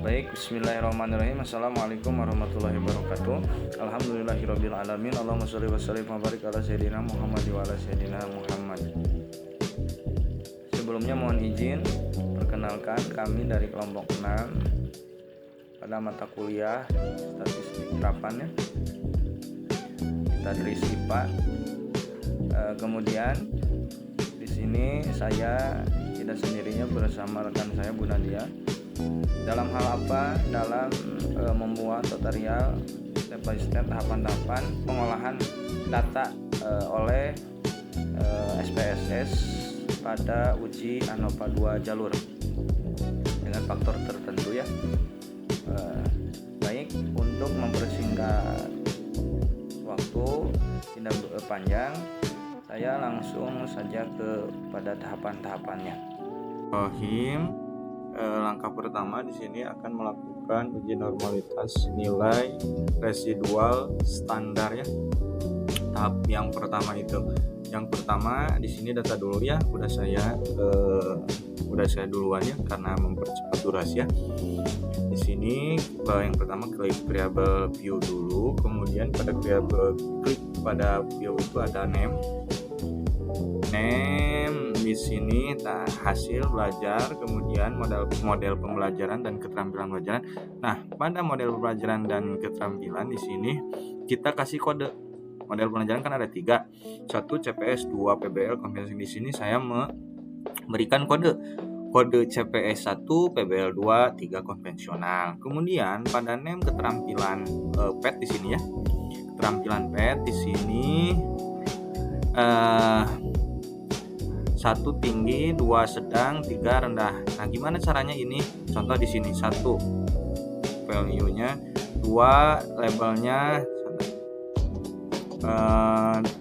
Baik, bismillahirrahmanirrahim. Assalamualaikum warahmatullahi wabarakatuh. Alhamdulillahirabbil alamin. Allahumma shalli wa sallim wa barik ala sayyidina Muhammad wa ala sayyidina Muhammad. Sebelumnya mohon izin perkenalkan kami dari kelompok 6 pada mata kuliah statistik terapan ya. Kita dari IPA. Kemudian di sini saya tidak sendirinya bersama rekan saya Bu Nadia. Dalam hal apa? Dalam membuat tutorial step by step tahapan-tahapan pengolahan data oleh SPSS pada uji ANOVA 2 jalur dengan faktor tertentu ya. Baik, untuk mempersingkat waktu tidak panjang, saya langsung saja kepada tahapan-tahapannya. Langkah pertama di sini akan melakukan uji normalitas nilai residual standar ya. Tahap yang pertama itu. Yang pertama di sini data dulu ya. Udah saya duluan ya karena mempercepat durasi ya. Di sini yang pertama klik variable view dulu, kemudian pada klik pada view itu ada name di sini hasil belajar, kemudian model pembelajaran dan keterampilan pembelajaran. Nah, pada model pembelajaran dan keterampilan di sini kita kasih kode. Model pembelajaran kan ada 3, 1 CPS, 2 PBL kompetensi. Di sini saya memberikan kode CPS 1, PBL 2, 3 konvensional. Kemudian pada name keterampilan PET di sini ya. Keterampilan PET di sini 1 tinggi, 2 sedang, 3 rendah. Nah, gimana caranya ini? Contoh di sini 1 value-nya, 2 labelnya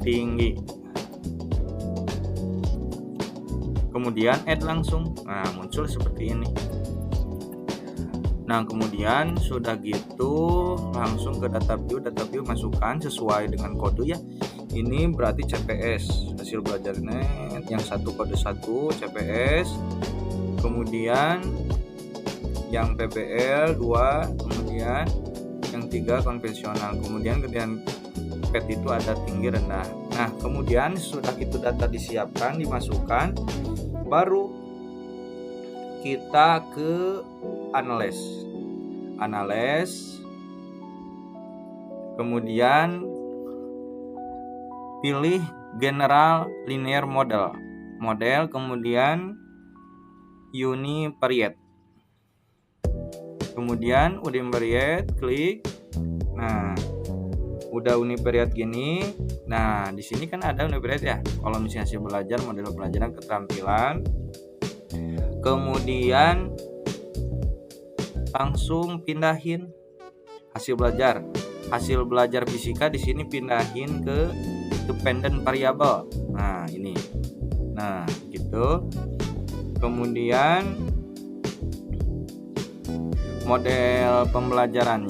tinggi. Kemudian add langsung. Nah, muncul seperti ini. Nah, kemudian sudah gitu langsung ke data view masukkan sesuai dengan kode ya. Ini berarti CPS, hasil belajarnya yang 1 kode 1 CPS, kemudian yang PBL 2, kemudian yang 3 konvensional, kemudian PET itu ada tinggi rendah. Nah, kemudian sudah itu data disiapkan, dimasukkan, baru kita ke analyze, kemudian pilih general linear model, kemudian univariate, kemudian univariate klik. Nah, udah univariate gini. Nah, di sini kan ada univariate ya, kalau misalnya hasil belajar, model pelajaran, keterampilan, kemudian langsung pindahin hasil belajar fisika. Di sini pindahin ke dependent variable. Nah, ini. Nah, gitu. Kemudian model pembelajaran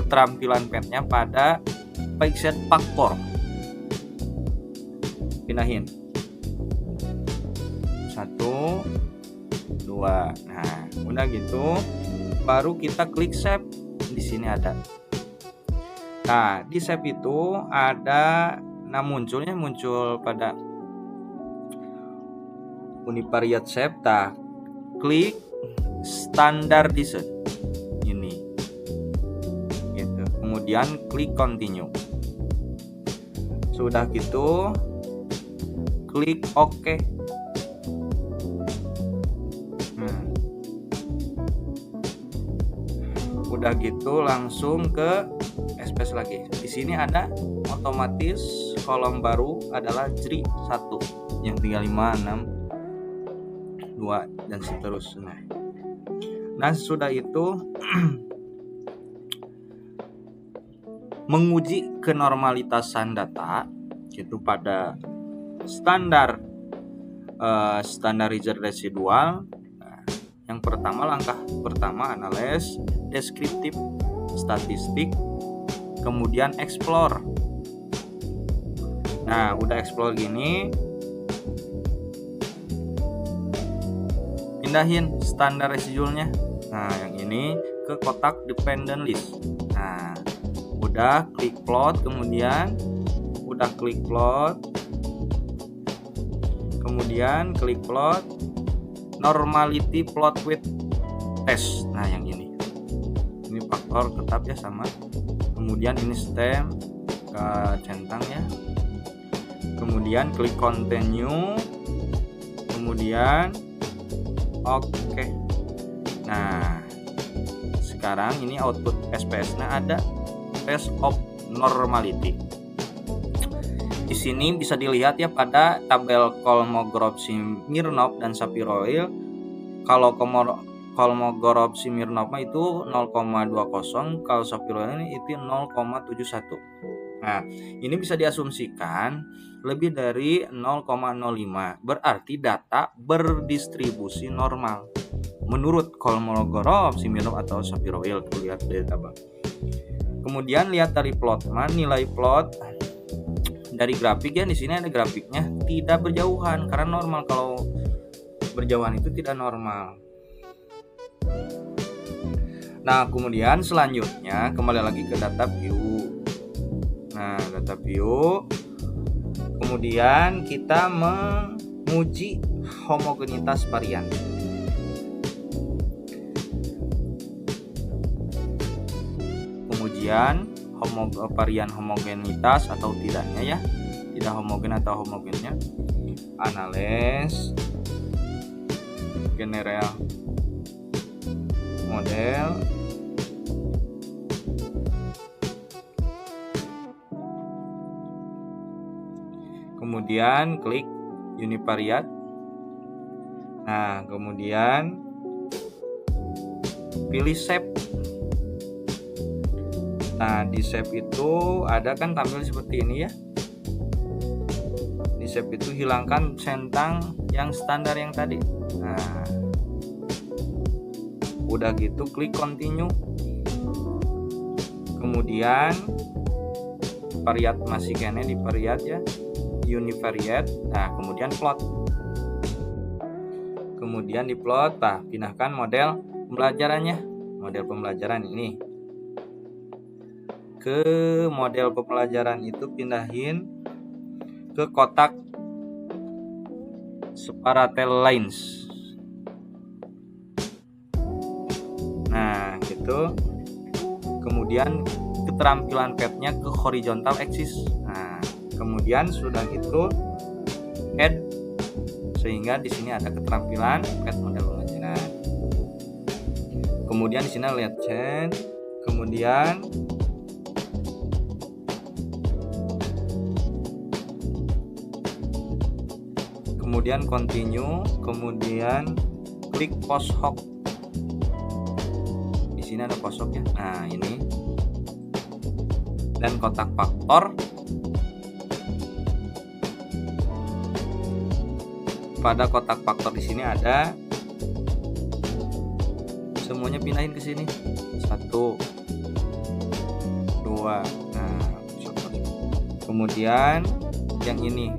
keterampilan PET-nya pada fixed factor. Pindahin 1, 2. Nah, udah gitu baru kita klik save. Di sini ada. Nah, di save itu ada muncul pada univariate save. Klik standardized ini. Gitu. Kemudian klik continue. Sudah gitu klik OK. Udah gitu langsung ke SPS lagi. Di sini ada otomatis kolom baru adalah JRI 1 yang 35, 6, 2 dan seterusnya. Nah, sudah itu menguji kenormalitasan data itu pada standardized residual. Yang pertama, langkah pertama analysis, deskriptif, statistik, kemudian explore. Nah, udah explore gini, pindahin standar residualnya. Nah, yang ini ke kotak dependent list. Nah, udah klik plot, kemudian klik plot normality plot with test. Nah, yang ini faktor tetap ya sama. Kemudian ini stem ke centang ya. Kemudian klik continue, kemudian oke. Nah, sekarang ini output SPS-nya ada test of normality. Di sini bisa dilihat ya pada tabel Kolmogorov-Smirnov dan Shapiroil. Kalau Kolmogorov-Smirnov itu 0,20, kalau Shapiroil itu 0,71. Nah, ini bisa diasumsikan lebih dari 0,05. Berarti data berdistribusi normal menurut Kolmogorov-Smirnov atau Shapiroil. Lihat dari tabel. Kemudian lihat dari plotman, nilai plot dari grafik ya, di sini ada grafiknya tidak berjauhan karena normal. Kalau berjauhan itu tidak normal. Nah, kemudian selanjutnya kembali lagi ke data view. Nah, data view. Kemudian kita menguji homogenitas varian. Pengujian varian homogenitas atau tidaknya ya, tidak homogen atau homogennya. Analis general model, kemudian klik univariate. Nah, kemudian pilih shape. Nah, di shape itu ada kan tampil seperti ini ya. Di shape itu hilangkan centang yang standar yang tadi. Nah, udah gitu klik continue. Kemudian variat masih kene di variat ya, univariate. Nah, kemudian plot. Kemudian di plot, pindahkan model pembelajarannya. Model pembelajaran ini ke model pembelajaran itu pindahin ke kotak Sparatel lines. Nah, gitu. Kemudian keterampilan petnya ke horizontal axis. Nah, kemudian sudah gitu add, sehingga di sini ada keterampilan pet model pembelajaran. Kemudian di sini lihat chat, kemudian continue, kemudian klik post hoc. Di sini ada post hoc ya. Nah, ini dan kotak faktor. Pada kotak faktor di sini ada semuanya, pindahin ke sini. 1 2. Nah, kemudian yang ini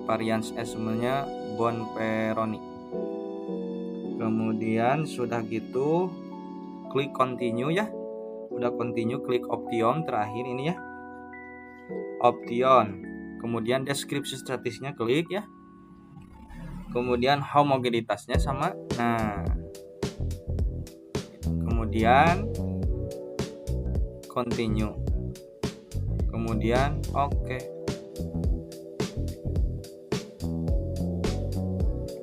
varians semuanya Bonferroni. Kemudian sudah gitu klik continue ya. Udah continue, klik option terakhir ini ya. Option. Kemudian deskripsi statistiknya klik ya. Kemudian homogenitasnya sama. Nah, kemudian continue. Kemudian oke.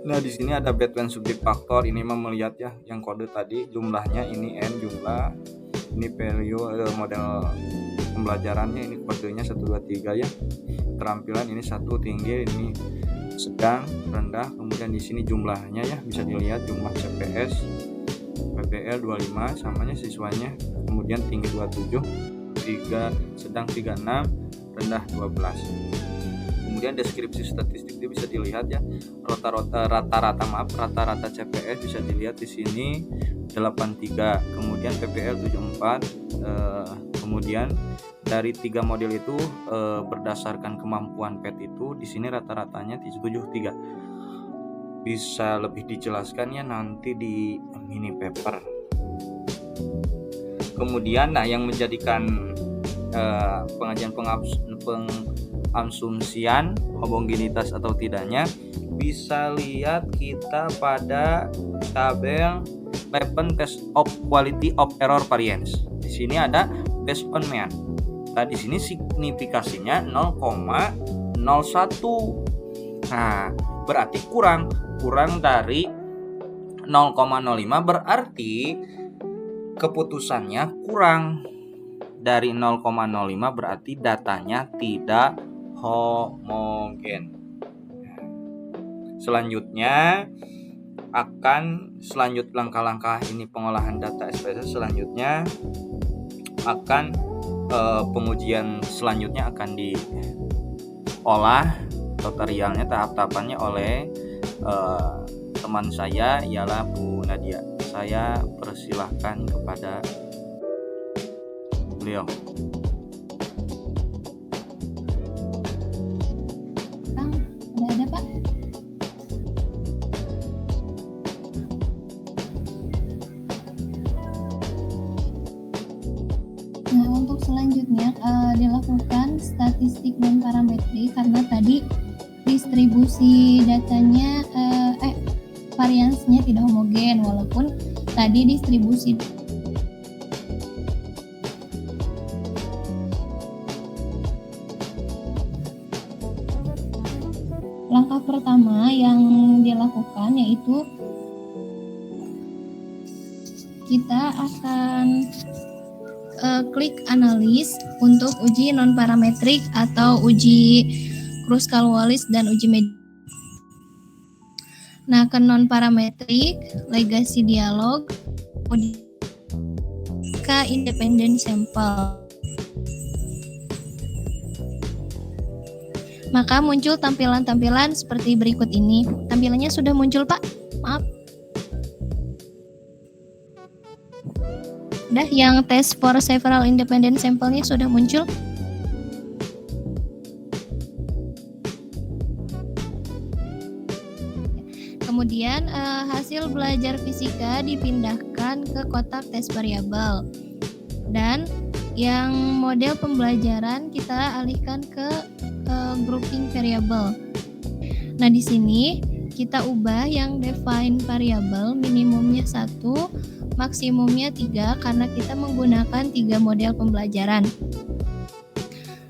Nah, di sini ada Between subject faktor. Ini mah melihat ya yang kode tadi jumlahnya, ini n jumlah, ini value model pembelajarannya, ini kodenya 1 2 3 ya. Keterampilan ini 1 tinggi, ini sedang, rendah. Kemudian di sini jumlahnya ya, bisa dilihat jumlah CPS, PPL 25 samanya siswanya. Kemudian tinggi 27, 3 sedang 36, rendah 12. Kemudian deskripsi statistik itu bisa dilihat ya, rata-rata CPS bisa dilihat di sini 83, kemudian PPL 74. Kemudian dari 3 model itu berdasarkan kemampuan PET itu di sini rata-ratanya 73. bisa lebih dijelaskan ya nanti di mini paper. Kemudian yang menjadikan pengajian pengasumsian homogenitas atau tidaknya bisa lihat kita pada tabel Lapen Test of Quality of Error Variance. Di sini ada based on mean. Nah, di sini signifikasinya 0,01. Nah, berarti kurang dari 0,05, berarti keputusannya kurang dari 0,05, berarti datanya tidak homogen. Selanjutnya langkah-langkah ini pengolahan data SPSS selanjutnya akan pengujian selanjutnya akan diolah tutorialnya tahap-tahapannya oleh teman saya ialah Bu Nadia. Saya persilahkan kepada beliau. Ada Pak? Nah, untuk selanjutnya dilakukan statistik non parametrik karena tadi distribusi datanya variansnya tidak homogen, walaupun tadi distribusi langkah pertama yang dilakukan yaitu kita akan klik analis untuk uji non parametrik atau uji Kruskal-Wallis dan uji median. Nah, ke non parametrik, legasi dialog, ke independent sample. Maka muncul tampilan-tampilan seperti berikut ini. Tampilannya sudah muncul, Pak? Maaf. Udah, yang test for several independent sample-nya sudah muncul. Kemudian hasil belajar fisika dipindahkan ke kotak tes variabel. Dan yang model pembelajaran kita alihkan ke grouping variabel. Nah, di sini kita ubah yang define variabel minimumnya 1, maksimumnya 3 karena kita menggunakan 3 model pembelajaran.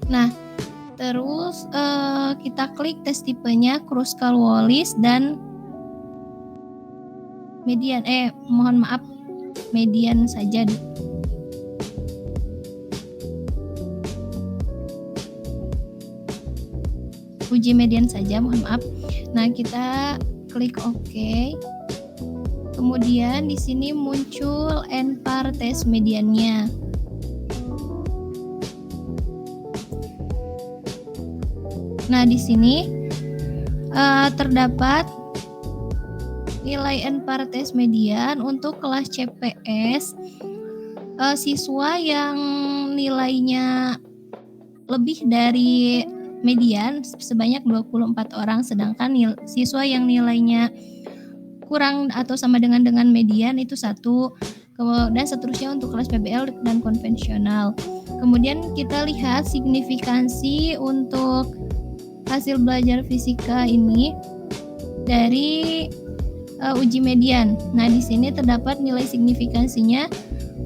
Nah, terus kita klik tes tipenya Kruskal-Wallis dan median. Mohon maaf, median saja. Uji median saja, mohon maaf. Nah, kita klik OK. Kemudian di sini muncul NPAR tes mediannya. Nah, di sini terdapat nilai NPAR tes median untuk kelas CPS siswa yang nilainya lebih dari median sebanyak 24 orang, sedangkan siswa yang nilainya kurang atau sama dengan median itu 1, dan seterusnya untuk kelas PBL dan konvensional. Kemudian kita lihat signifikansi untuk hasil belajar fisika ini dari uji median. Nah, di sini terdapat nilai signifikansinya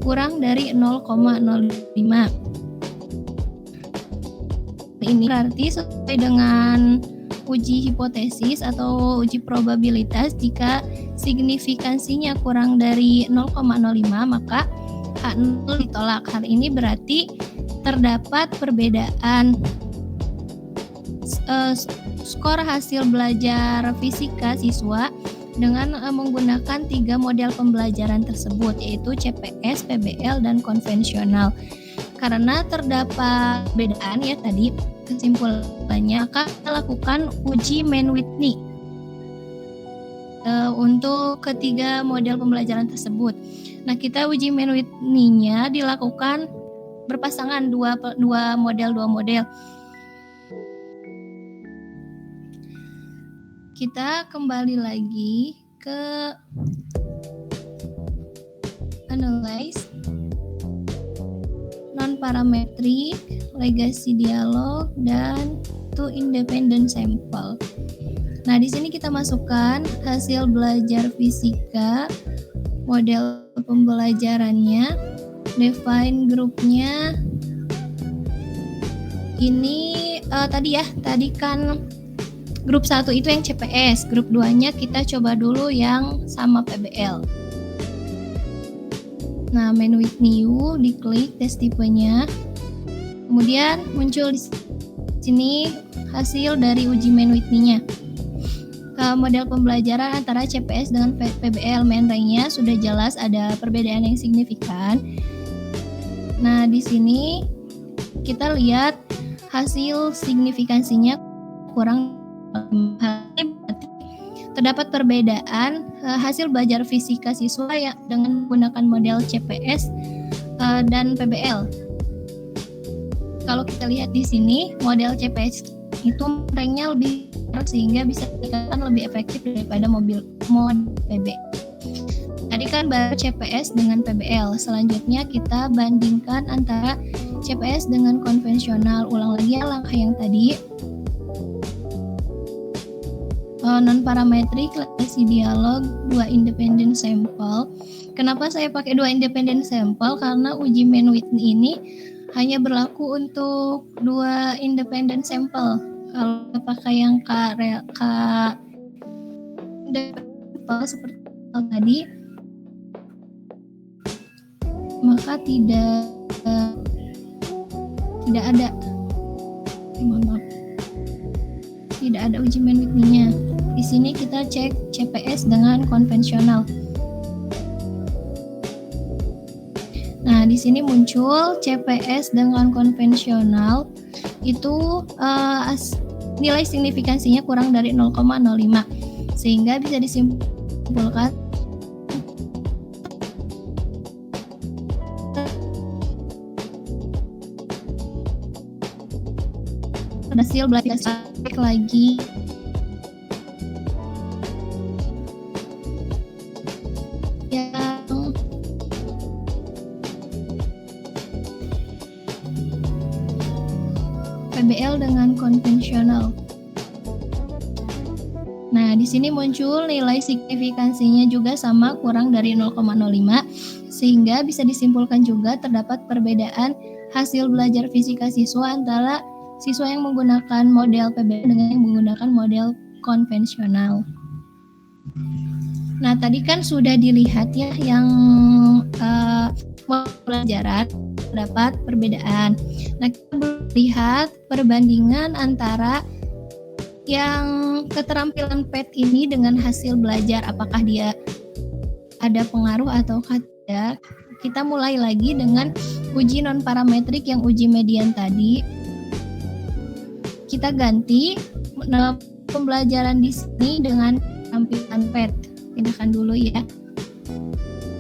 kurang dari 0,05. Ini berarti sesuai dengan uji hipotesis atau uji probabilitas. Jika signifikansinya kurang dari 0,05 maka H0 ditolak. Hal ini berarti terdapat perbedaan skor hasil belajar fisika siswa dengan menggunakan 3 model pembelajaran tersebut, yaitu CPS, PBL, dan konvensional. Karena terdapat perbedaan ya tadi, kesimpulannya akan lakukan uji Mann-Whitney untuk ketiga model pembelajaran tersebut. Nah, kita uji Mann-Whitney-nya dilakukan berpasangan dua model. kita kembali lagi ke analyze, non-parametric, legacy dialog, dan two independent sample. Nah, di sini kita masukkan hasil belajar fisika, model pembelajarannya, define grupnya. Ini tadi kan grup 1 itu yang CPS, grup 2-nya kita coba dulu yang sama PBL. Nah, main with new, diklik tes tipenya. Kemudian muncul di sini hasil dari uji main with new-nya. Model pembelajaran antara CPS dengan PBL main rank-nya sudah jelas ada perbedaan yang signifikan. Nah, di sini kita lihat hasil signifikansinya kurang. Terdapat perbedaan hasil belajar fisika siswa yang dengan menggunakan model CPS dan PBL. Kalau kita lihat di sini, model CPS itu ranknya lebih sehingga bisa dikatakan lebih efektif daripada model PB. Tadi kan baru CPS dengan PBL. Selanjutnya kita bandingkan antara CPS dengan konvensional. Ulang lagi langkah yang tadi. Non-parametric, legacy dialog, 2 independent sample. Kenapa saya pakai 2 independent sample? Karena uji main with ini hanya berlaku untuk 2 independent sample. Kalau pakai yang seperti tadi, maka tidak ada, tidak ada uji main with nya. Di sini kita cek CPS dengan konvensional. Nah, di sini muncul CPS dengan konvensional itu nilai signifikansinya kurang dari 0,05 sehingga bisa disimpulkan hasil belajar lagi yang PBL dengan konvensional. Nah, di sini muncul nilai signifikansinya juga sama kurang dari 0,05 sehingga bisa disimpulkan juga terdapat perbedaan hasil belajar fisika siswa antara siswa yang menggunakan model PBL dengan yang menggunakan model konvensional. Nah, tadi kan sudah dilihat ya yang pembelajaran terdapat perbedaan. Nah, kita lihat perbandingan antara yang keterampilan PET ini dengan hasil belajar, apakah dia ada pengaruh atau tidak. Kita mulai lagi dengan uji non-parametrik yang uji median tadi. Kita ganti pembelajaran di sini dengan keterampilan PET. Pindahkan dulu ya.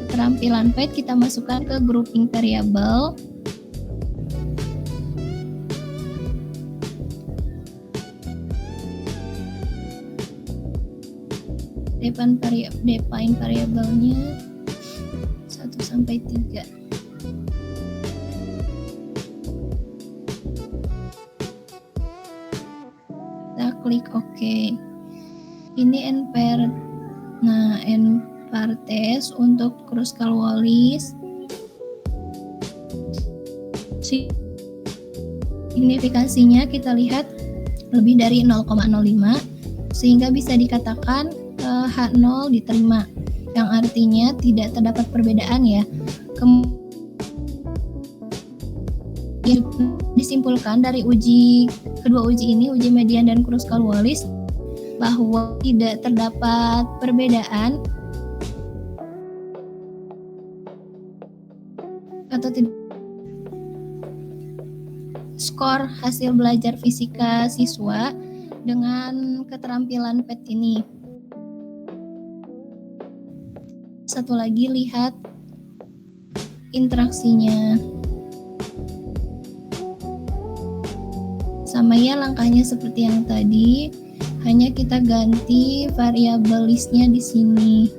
Keterampilan PET kita masukkan ke grouping variable. Define variabelnya 1 sampai 3. Kita klik OK. Ini npar. Nah, npar test untuk Kruskal-Wallis. Signifikansinya kita lihat lebih dari 0,05 sehingga bisa dikatakan H0 diterima, yang artinya tidak terdapat perbedaan ya. Kemudian disimpulkan dari kedua uji ini, uji median dan Kruskal-Wallis, bahwa tidak terdapat perbedaan atau tidak skor hasil belajar fisika siswa dengan keterampilan PET ini. Satu lagi, lihat interaksinya. Sama ya langkahnya seperti yang tadi. Hanya kita ganti variabel listnya di sini.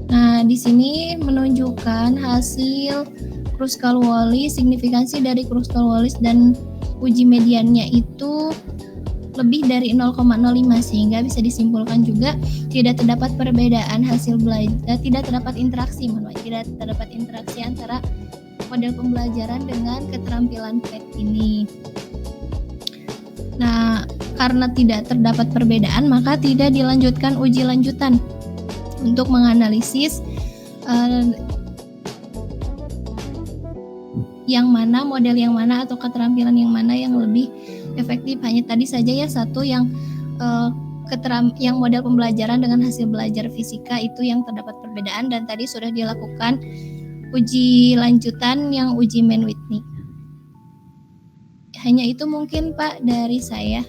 Nah, di sini menunjukkan hasil Kruskal-Wallis, signifikansi dari Kruskal-Wallis dan uji mediannya itu lebih dari 0,05, sehingga bisa disimpulkan juga tidak terdapat perbedaan hasil belajar, tidak terdapat interaksi antara model pembelajaran dengan keterampilan PET ini. Nah, karena tidak terdapat perbedaan, maka tidak dilanjutkan uji lanjutan untuk menganalisis yang mana, model yang mana atau keterampilan yang mana yang lebih efektif. Hanya tadi saja ya satu yang yang model pembelajaran dengan hasil belajar fisika itu yang terdapat perbedaan, dan tadi sudah dilakukan uji lanjutan yang uji Mann-Whitney. Hanya itu mungkin Pak dari saya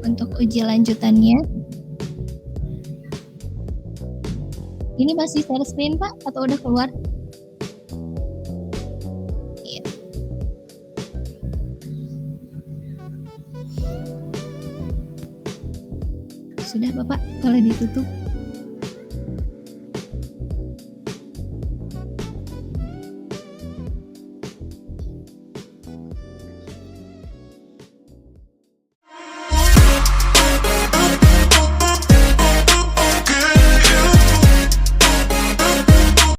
untuk uji lanjutannya. Ini masih share screen Pak atau udah keluar? Iya. Sudah Bapak, boleh ditutup.